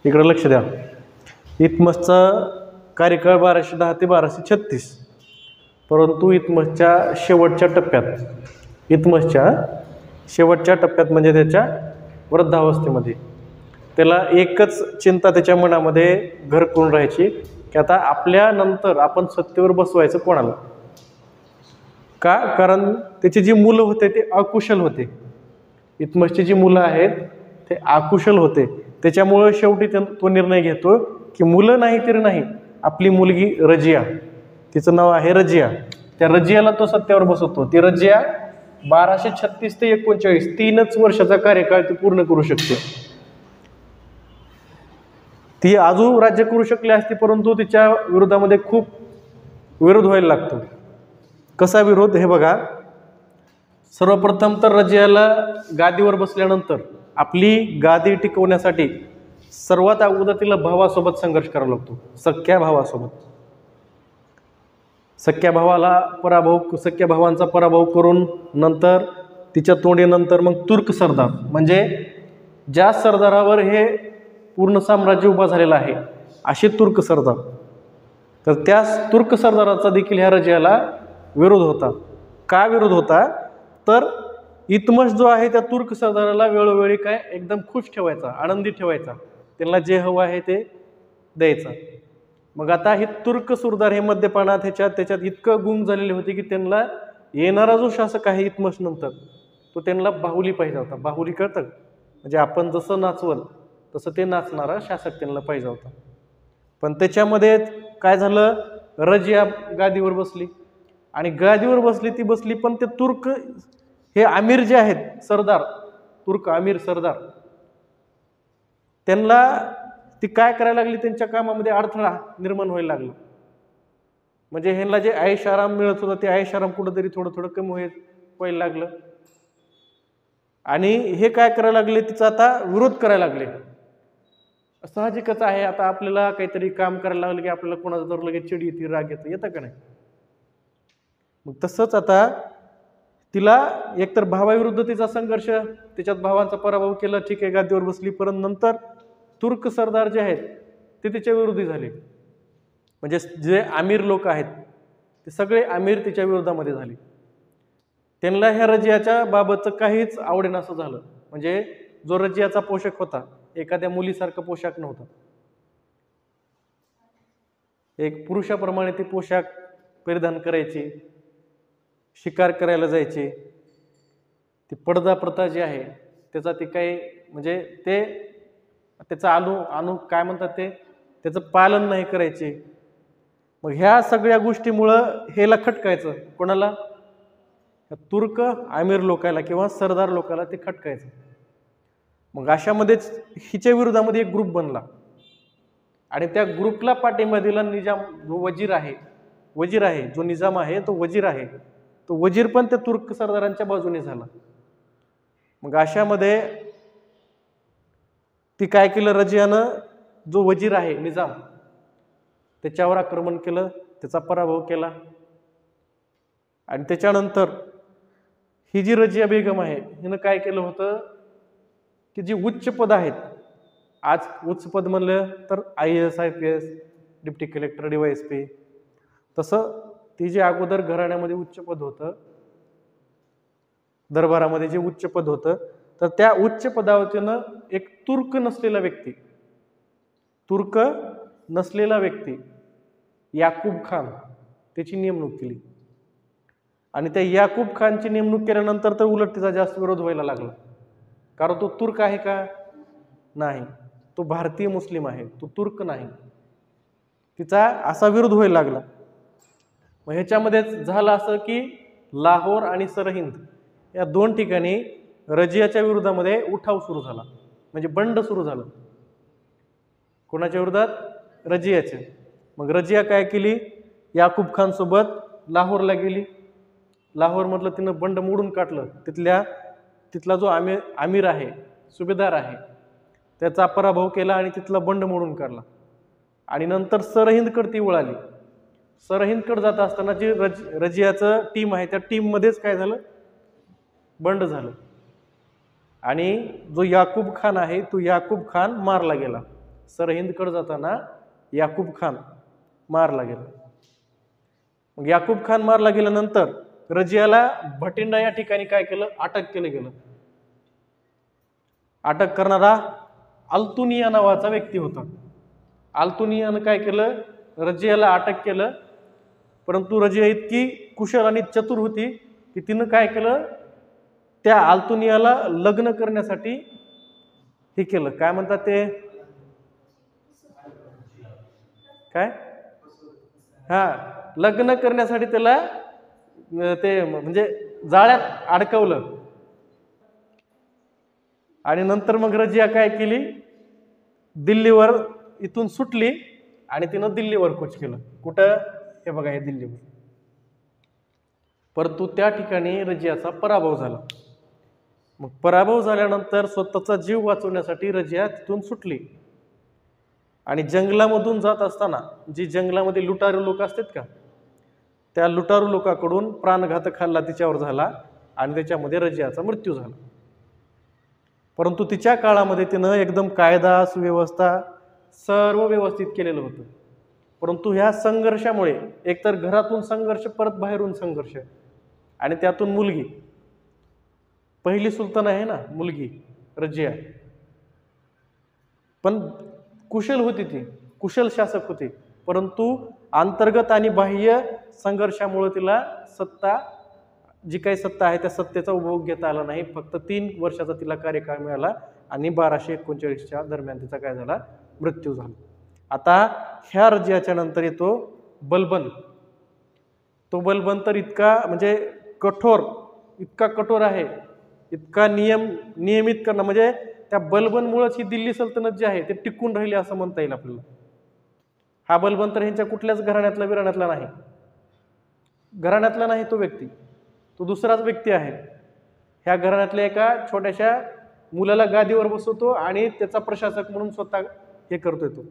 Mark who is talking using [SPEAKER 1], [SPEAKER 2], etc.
[SPEAKER 1] इकडे लक्ष द्या. इतमसचा कार्यकाळ 1210 ते 1236, परंतु इतमसच्या शेवटच्या टप्प्यात म्हणजे त्याच्या वृद्धावस्थेमध्ये त्याला एकच चिंता त्याच्या मनामध्ये घर करून राहायची की आता आपल्यानंतर आपण सत्तेवर बसवायचं कोणाला. का? कारण त्याची जी मुलं होते ते अकुशल होते. इतमसची जी मुलं आहेत ते अकुशल होते. त्याच्यामुळं शेवटी तो निर्णय घेतो की मुलं नाही तरी नाही, आपली मुलगी रजिया, तिचं नाव आहे रजिया, त्या रजियाला तो सत्तेवर बसवतो. ती रजिया 1236 ते 39 3 वर्षाचा कार्यकाळ ती पूर्ण करू शकते. ती अजून राज्य करू शकली असती, परंतु तिच्या विरोधामध्ये खूप विरोध व्हायला लागतो. कसा विरोध? हे बघा, सर्वप्रथम तर रजियाला गादीवर बसल्यानंतर आपली गादी टिकवण्यासाठी सर्वात अगोदर तिला भावासोबत संघर्ष करावा लागतो, सख्या भावासोबत. सख्या भावांचा पराभव करून नंतर तिच्या तोंडीनंतर मग तुर्क सरदार, म्हणजे ज्या सरदारावर हे पूर्ण साम्राज्य उभा झालेलं आहे असे तुर्क सरदार, तर त्या तुर्क सरदाराचा देखील ह्या रजियाला विरोध होता. का विरोध होता? तर इतमस जो आहे त्या तुर्क सरदाराला वेळोवेळी काय एकदम खुश ठेवायचा, आनंदी ठेवायचा, त्यांना जे हवं आहे ते द्यायचा. मग आता हे तुर्क सरदार हे मद्यपानात त्याच्यात इतकं गुंग झालेले होते की त्यांना येणारा जो शासक आहे इतमस नंतर तो त्यांना बाहुली पाहिजे होता. बाहुली कळतं? म्हणजे आपण जसं नाचवल तसं ते नाचणारा शासक त्यांना पाहिजे होता. पण त्याच्यामध्ये काय झालं, रजिया गादीवर बसली आणि गादीवर बसली पण ते तुर्क हे आमिर जे आहेत सरदार, तुर्क आमिर सरदार, त्यांना ती काय करायला लागली, त्यांच्या कामामध्ये अडथळा निर्माण व्हायला लागला. म्हणजे ह्यांना जे ऐश आराम मिळत होतं ते ऐश आराम कुठंतरी थोडं कमी व्हायला लागलं आणि हे काय करायला लागले, तिचा आता विरोध करायला लागले. साहजिकच आहे, आता आपल्याला काहीतरी काम करायला लागलं की आपल्याला कोणाचा तर लगेच चिड येते, राग येतं का नाही. मग तसंच आता तिला एकतर भावाविरुद्ध तिचा संघर्ष, त्याच्यात भावांचा पराभव केला, ठीक आहे, गादीवर बसली, परंतु नंतर तुर्क सरदार जे आहेत ते तिच्या विरोधी झाले. म्हणजे जे आमिर लोक आहेत ते सगळे आमिर तिच्या विरोधामध्ये झाले. त्यांना ह्या रजियाच्या बाबतचं काहीच आवडेनासं झालं. म्हणजे जो रजियाचा पोशाख होता एखाद्या मुलीसारखा पोशाख नव्हता, एक पुरुषाप्रमाणे ती पोशाख परिधान करायची, शिकार करायला जायचे, ती पडदा प्रथा जी आहे त्याचा ती काही म्हणजे त्याचा काय म्हणतात त्याचं पालन नाही करायचे. मग ह्या सगळ्या गोष्टीमुळं हेला खटकायचं, कोणाला? तुर्क आमिर लोकाला किंवा सरदार लोकाला ते खटकायचं. मग अशामध्येच हिच्या विरोधामध्ये एक ग्रुप बनला आणि त्या ग्रुपला पाठिंबा दिला निजाम, जो वजीर आहे, जो निजाम आहे तो वजीर आहे, तो वजीर पण त्या तुर्क सरदारांच्या बाजूने झाला. मग अशामध्ये ती काय केलं, रजियानं जो वजीर आहे निजाम त्याच्यावर आक्रमण केलं, त्याचा पराभव केला. आणि त्याच्यानंतर ही जी रजिया बेगम आहे हिनं काय केलं होतं की जी उच्च पद आहेत, आज उच्च पद म्हणलं तर IAS IPS, deputy collector, DYSP, तसं ती जे अगोदर घराण्यामध्ये उच्च पद होतं, दरबारामध्ये जे उच्च पद होतं, तर त्या उच्च पदावरतीनं एक तुर्क नसलेला व्यक्ती याकूब खान त्याची नेमणूक केली. आणि त्या याकूब खानची नेमणूक केल्यानंतर तर उलट तिचा जास्त विरोध व्हायला लागला. कारण तो तुर्क आहे का? नाही, तो भारतीय मुस्लिम आहे, तो तुर्क नाही. तिचा असा विरोध व्हायला लागला. मग ह्याच्यामध्ये झालं असं की लाहोर आणि सरहिंद या 2 ठिकाणी रजियाच्या विरोधामध्ये उठाव सुरू झाला, म्हणजे बंड सुरू झालं. कोणाच्या विरोधात? रजियाच्या. मग रजिया काय केली, याकूब खान सोबत लाहोरला गेली. लाहोरमधलं तिनं बंड मोडून काढलं. तिथला जो आमिर आहे, सुभेदार आहे, त्याचा पराभव केला आणि तिथला बंड मोडून काढला. आणि नंतर सरहिंदकडे ती वळाली. सरहिंदकडे जात असताना जी रजियाचं टीम आहे त्या टीममध्येच काय झालं, बंड झालं आणि जो याकूब खान आहे तो याकूब खान मारला गेला. सरहिंदकडे जाताना याकूब खान मारला गेला. मग याकूब खान मारला गेल्यानंतर रजियाला भटिंडा या ठिकाणी काय केलं, अटक केलं गेलं. अटक करणारा अल्तुनिया नावाचा व्यक्ती होता. अल्तुनियानं काय केलं, रजियाला अटक केलं. परंतु रजिया इतकी कुशल आणि चतुर होती की तिनं काय केलं, त्या अल्तुनियाला लग्न करण्यासाठी हे केलं. काय म्हणतात ते, काय, हा, लग्न करण्यासाठी त्याला ते म्हणजे जाळ्यात अडकवलं. आणि नंतर मग रजिया काय केली, दिल्लीवर इथून सुटली आणि तिनं दिल्लीवर कूच केलं. कुठं, हे बघा, हे दिल्लीवर. परंतु त्या ठिकाणी रजियाचा पराभव झाला. मग पराभव झाल्यानंतर स्वतःचा जीव वाचवण्यासाठी रजिया तिथून सुटली आणि जंगलामधून जात असताना जी जंगलामध्ये लुटारू लोक असतात का, त्या लुटारू लोकांकडून प्राणघातक हल्ला तिच्यावर झाला आणि त्याच्यामध्ये रजियाचा मृत्यू झाला. परंतु तिच्या काळामध्ये तिनं एकदम कायदा सुव्यवस्था सर्व व्यवस्थित केलेलं होतं. परंतु ह्या संघर्षामुळे एकतर घरातून संघर्ष, परत बाहेरून संघर्ष, आणि त्यातून मुलगी, पहिली सुलतान आहे ना मुलगी रजिया, पण कुशल होती, ती कुशल शासक होती. परंतु अंतर्गत आणि बाह्य संघर्षामुळे तिला सत्ता, जी काही सत्ता आहे त्या सत्तेचा उपभोग घेता आला नाही. फक्त 3 वर्षाचा तिला कार्यकाळ मिळाला आणि 1239च्या दरम्यान तिचा काय झाला, मृत्यू झाला. आता ह्या रजियाच्या नंतर येतो बलबन. तो बलबन तर इतका म्हणजे कठोर, इतका कठोर आहे, इतका नियमित करणं, म्हणजे त्या बलबनमुळेच ही दिल्ली सल्तनत जी आहे ते टिकून राहिली असं म्हणता येईल आपल्याला. हा बलबन तर ह्यांच्या कुठल्याच घराण्यातला नाही, घराण्यातला नाही तो व्यक्ती, तो दुसराच व्यक्ती आहे. ह्या घराण्यातल्या एका छोट्याशा मुलाला गादीवर बसवतो आणि त्याचा प्रशासक म्हणून स्वतः हे करतोय तो.